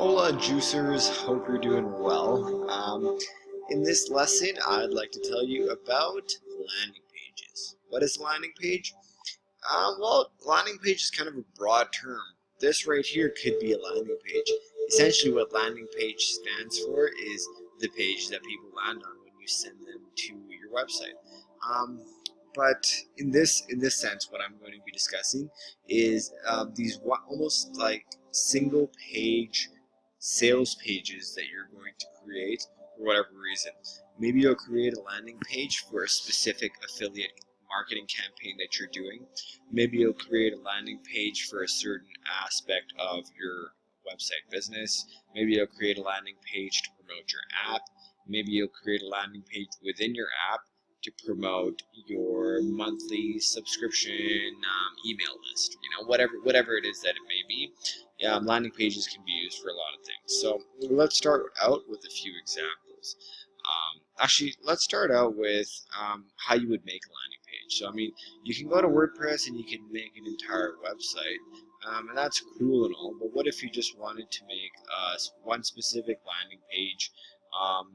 Hola juicers, hope you're doing well. In this lesson, I'd like to tell you about landing pages. What is a landing page? Well, landing page is kind of a broad term. This right here could be a landing page. Essentially what landing page stands for is the page that people land on when you send them to your website. But in this sense, what I'm going to be discussing is these almost like single page sales pages that you're going to create for whatever reason. Maybe you'll create a landing page for a specific affiliate marketing campaign that you're doing. Maybe you'll create a landing page for a certain aspect of your website business. Maybe you'll create a landing page to promote your app. Maybe you'll create a landing page within your app to promote your monthly subscription email list. Whatever it is that it may be. Landing pages can be used for a lot of things. So let's start out with a few examples. Actually, let's start out with how you would make a landing page. So, you can go to WordPress and you can make an entire website, and that's cool and all, but what if you just wanted to make one specific landing page,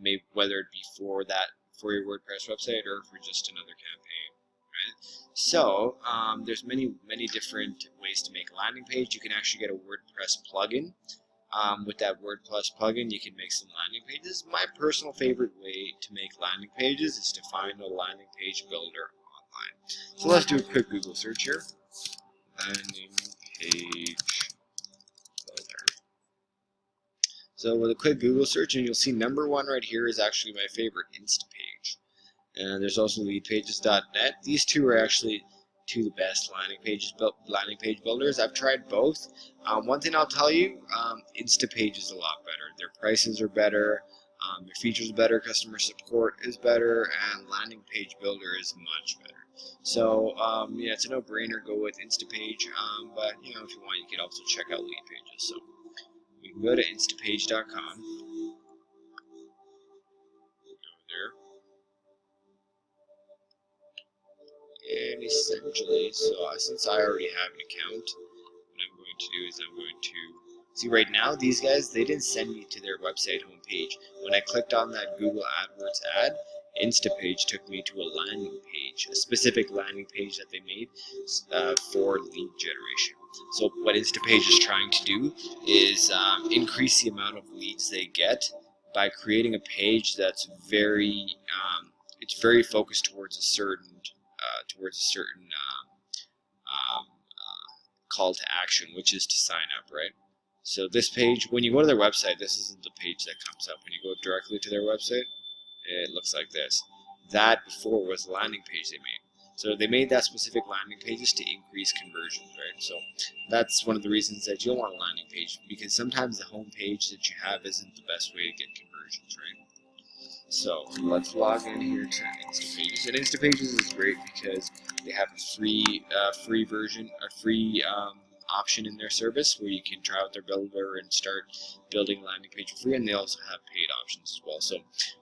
maybe whether it be for your WordPress website or for just another campaign, right? So there's many different ways to make a landing page. You can actually get a WordPress plugin. With that WordPress plugin, you can make some landing pages. My personal favorite way to make landing pages is to find a landing page builder online. So let's do a quick Google search here. Landing page builder. So with a quick Google search, and you'll see number one right here is actually my favorite, Instapage. And there's also leadpages.net. These two are actually two of the best landing page builders. I've tried both. One thing I'll tell you, Instapage is a lot better. Their prices are better, their features are better, customer support is better, and landing page builder is much better. So yeah, it's a no-brainer. Go with Instapage. But if you want, you can also check out Leadpages. So we can go to instapage.com. And essentially, since I already have an account, what I'm going to do is I'm going to see right now, these guys, they didn't send me to their website homepage. When I clicked on that Google AdWords ad, Instapage took me to a landing page, a specific landing page that they made for lead generation. So what Instapage is trying to do is increase the amount of leads they get by creating a page that's very focused towards a certain call to action, which is to sign up, right? So this page, when you go to their website, this isn't the page that comes up. When you go directly to their website, it looks like this. That before was the landing page they made. So they made that specific landing pages to increase conversions, right? So that's one of the reasons that you'll want a landing page, because sometimes the home page that you have isn't the best way to get conversions, right? So let's log in here to Instapages. And Instapages is great because they have a free version, a free option in their service where you can try out their builder and start building a landing page for free, and they also have paid options as well. So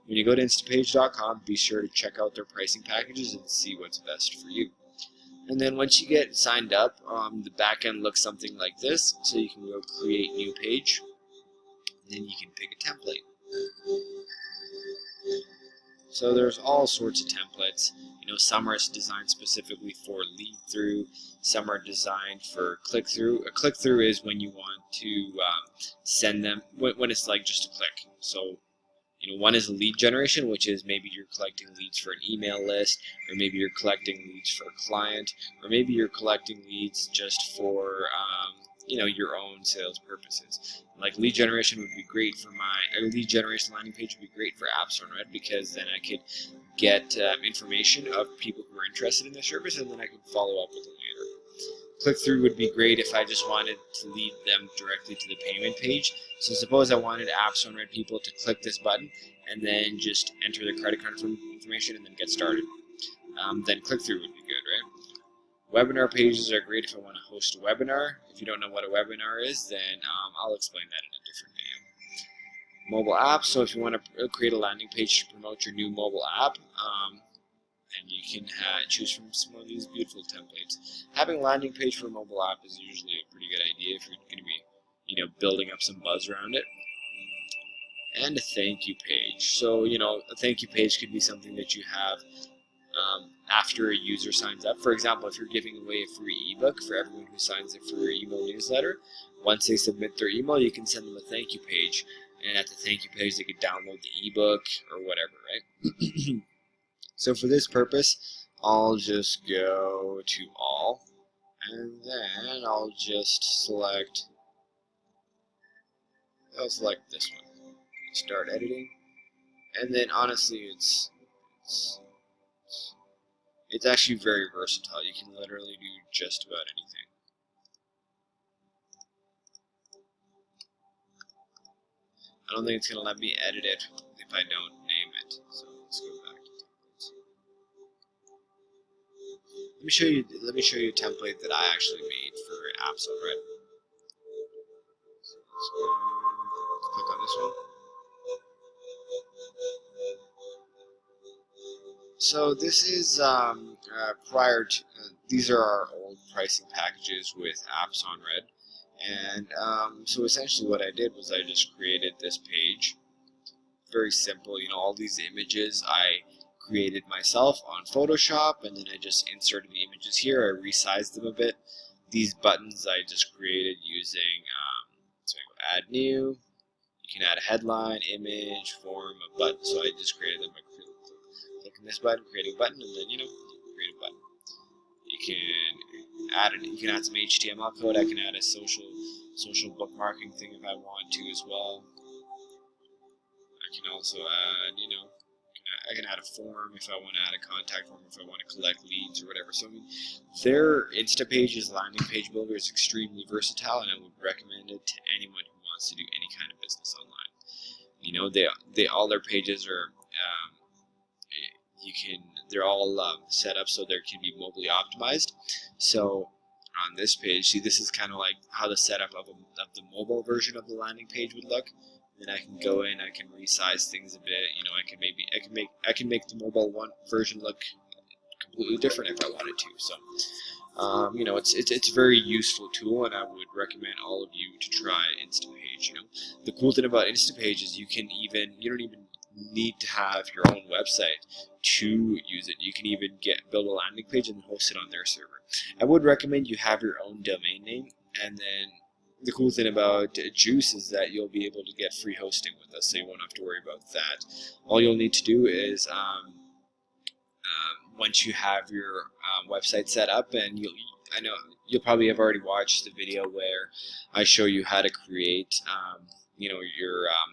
when you go to instapage.com, be sure to check out their pricing packages and see what's best for you. And then once you get signed up, the back end looks something like this. So you can go create new page, and then you can pick a template. So there's all sorts of templates. Some are designed specifically for lead through. Some are designed for click through. A click through is when you want to send them when it's like just a click. So one is a lead generation, which is maybe you're collecting leads for an email list, or maybe you're collecting leads for a client, or maybe you're collecting leads just for your own sales purposes. Like lead generation would be great for lead generation landing page would be great for AppStorm, right? Because then I could get information of people who are interested in the service, and then I could follow up with them later. Click-through would be great if I just wanted to lead them directly to the payment page. So suppose I wanted AppStorm people to click this button and then just enter their credit card information and then get started. Then click-through would be good, right? Webinar pages are great if I want to host a webinar. If you don't know what a webinar is, then I'll explain that in a different video. Mobile apps, so if you want to create a landing page to promote your new mobile app, and you can choose from some of these beautiful templates. Having a landing page for a mobile app is usually a pretty good idea if you're going to be building up some buzz around it. And a thank you page. So, a thank you page could be something that you have after a user signs up. For example, if you're giving away a free ebook for everyone who signs up for your email newsletter, once they submit their email, you can send them a thank you page. And at the thank you page, they could download the ebook or whatever, right? So for this purpose, I'll just go to all, and then I'll select this one. Start editing, and then honestly, it's actually very versatile. You can literally do just about anything. I don't think it's going to let me edit it if I don't name it. So let's go back to templates. Let me show you a template that I actually made for Apps on Red. So let's click on this one. So this is prior to these are our old pricing packages with Apps on Red. And so essentially what I did was I just created this page. Very simple, all these images I created myself on Photoshop, and then I just inserted the images here. I resized them a bit. These buttons I just created using, so I go add new. You can add a headline, image, form, a button. So I just created them by clicking this button, creating a button, and then create a button. You can add some HTML code. I can add a social bookmarking thing if I want to as well. I can also add, I can add a form if I want to add a contact form, if I want to collect leads or whatever. So I mean, their Instapages landing page builder is extremely versatile, and I would recommend it to anyone who wants to do any kind of business online. They all their pages are they're all set up so they can be mobily optimized. So on this page, see, this is kind of like how the setup of the mobile version of the landing page would look. Then I can go in, I can resize things a bit. I can make the mobile version look completely different if I wanted to. So it's a very useful tool, and I would recommend all of you to try Instapage. The cool thing about Instapage is you don't even need to have your own website to use it. You can even build a landing page and host it on their server. I would recommend you have your own domain name, and then the cool thing about Juice is that you'll be able to get free hosting with us, so you won't have to worry about that. All you'll need to do is once you have your website set up, and I know you'll probably have already watched the video where I show you how to create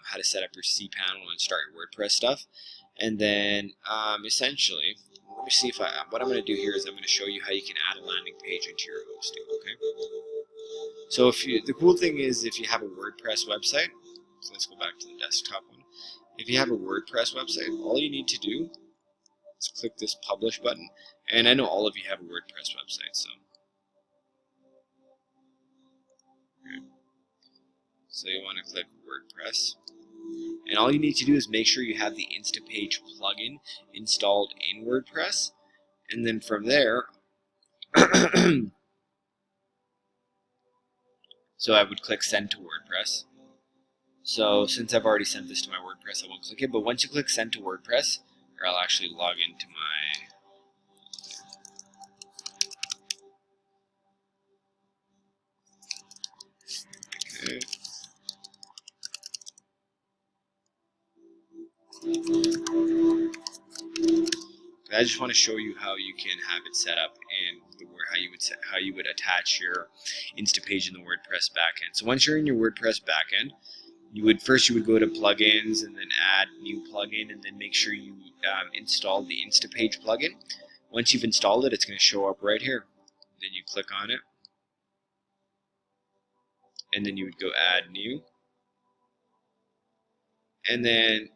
how to set up your cPanel and start your WordPress stuff. And then essentially, let me see what I'm going to do here is I'm going to show you how you can add a landing page into your hosting. Okay. So the cool thing is if you have a WordPress website, so let's go back to the desktop one. If you have a WordPress website, all you need to do is click this publish button. And I know all of you have a WordPress website, so. Okay. So you want to click WordPress. And all you need to do is make sure you have the Instapage plugin installed in WordPress. And then from there, so I would click send to WordPress. So since I've already sent this to my WordPress, I won't click it. But once you click send to WordPress, or I'll actually log into my okay. I just want to show you how you can have it set up and how you would attach your Instapage in the WordPress backend. So once you're in your WordPress backend, you would go to plugins and then add new plugin, and then make sure you install the Instapage plugin. Once you've installed it, it's going to show up right here. Then you click on it, and then you would go add new, and then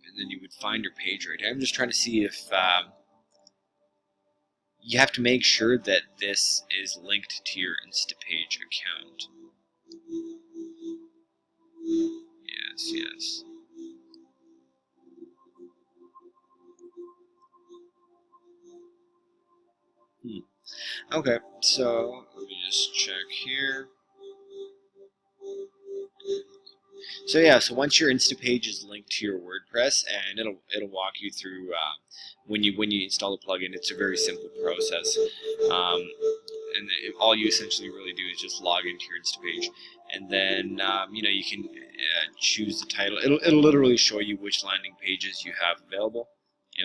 and then you would find your page right here. I'm just trying to see if you have to make sure that this is linked to your Instapage account. Yes. Okay, so let me just check here. So yeah, so once your Instapage is linked to your WordPress, and it'll walk you through when you install the plugin. It's a very simple process, and all you essentially really do is just log into your Instapage, and then you can choose the title. It'll literally show you which landing pages you have available.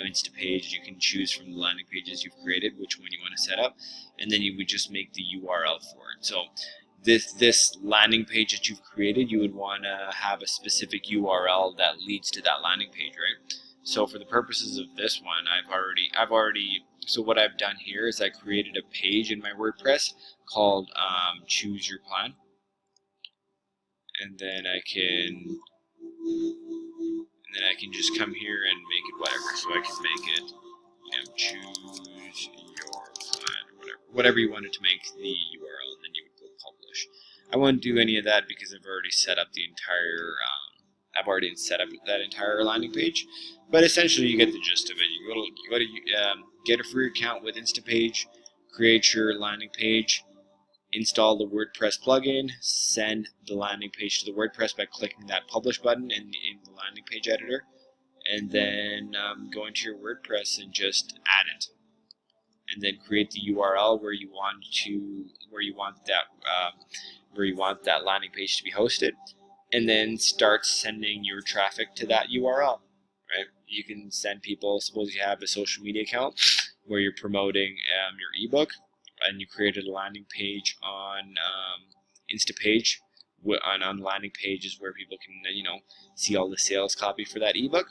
Instapage, you can choose from the landing pages you've created which one you want to set up, and then you would just make the URL for it. So this landing page that you've created, you would want to have a specific URL that leads to that landing page, right? So for the purposes of this one, so what I've done here is I created a page in my WordPress called Choose Your Plan, and then I can just come here and make it whatever. So I can make it choose your plan, or whatever you wanted to make the URL, and then you would go publish. I won't do any of that because I've already set up the entire that entire landing page. But essentially, you get the gist of it. You go to get a free account with Instapage, create your landing page, install the WordPress plugin, send the landing page to the WordPress by clicking that publish button in the landing page editor, and then go into your WordPress and just add it, and then create the URL where you want that landing page to be hosted, and then start sending your traffic to that URL. Right? You can send people. Suppose you have a social media account where you're promoting your ebook, and you created a landing page on Instapage. On landing pages where people can see all the sales copy for that ebook.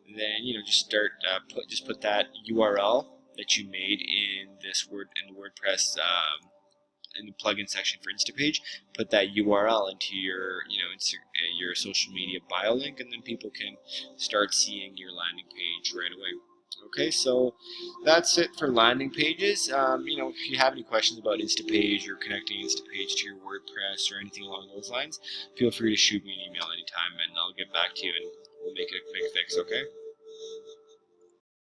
And then just start put that URL that you made in the WordPress in the plugin section for Instapage. Put that URL into your your social media bio link, and then people can start seeing your landing page right away. Okay, so that's it for landing pages. If you have any questions about Instapage or connecting Instapage to your WordPress or anything along those lines, feel free to shoot me an email anytime, and I'll get back to you and we'll make it a quick fix. Okay.